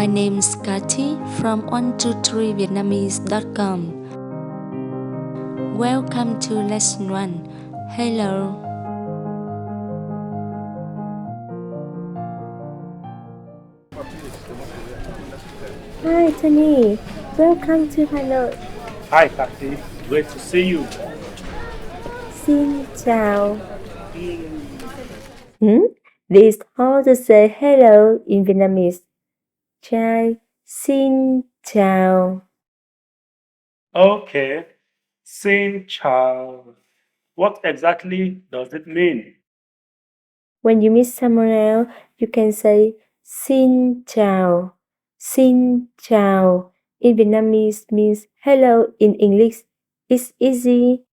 My name's Cathy from 123Vietnamese.com. Welcome to Lesson 1. Hello. Hi, Tony. Welcome to Hanoi. Hi, Kathy. Great to see you. Xin chào. This is how to say hello in Vietnamese. Chai, xin chào. Okay. Xin chào. What exactly does it mean? When you meet someone else, you can say xin chào. Xin chào in Vietnamese means hello in English. It's easy.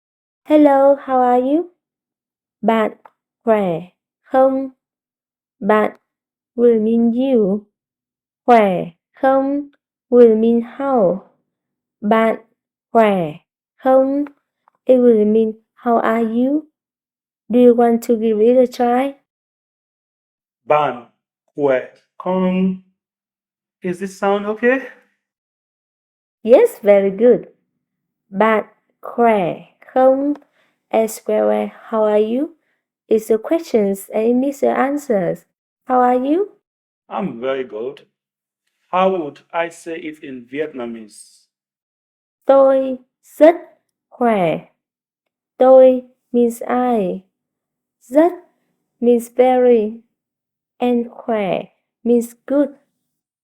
Hello, how are you? Bạn khỏe không? Bạn will mean you. Khỏe không will mean how. Bạn khỏe không? It will mean how are you? Do you want to give it a try? Bạn khỏe không? Is this sound okay? Yes, very good. Bạn khỏe không? As well as how are you? It's a questions and it needs the answers. How are you? I'm very good. How would I say it in Vietnamese? Tôi rất khỏe. Tôi means I. Rất means very. And khỏe means good.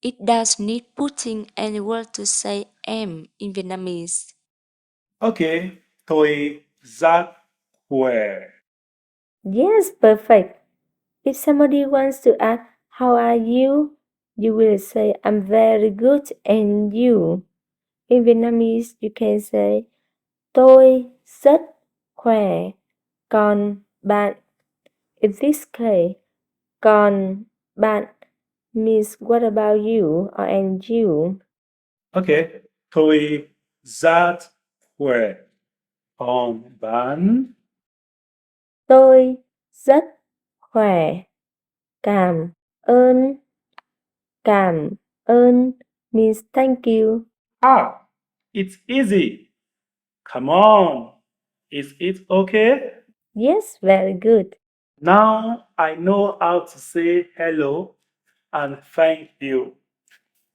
It does need putting any word to say am in Vietnamese. Okay. Tôi rất khỏe. Yes, perfect. If somebody wants to ask, how are you? You will say, I'm very good, and you? In Vietnamese, you can say, tôi rất khỏe, còn bạn? In this case, còn bạn means what about you or and you? Okay. Tôi rất khỏe. Còn bạn? Tôi rất khỏe. Cảm ơn. Cảm ơn means thank you. Ah, it's easy. Come on. Is it okay? Yes, very good. Now I know how to say hello and thank you.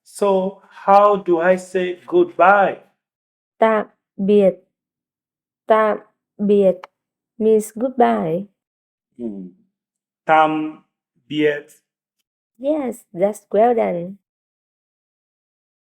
So, how do I say goodbye? Tạm biệt. Tạm biệt means goodbye. Tạm biệt. Yes, that's well done.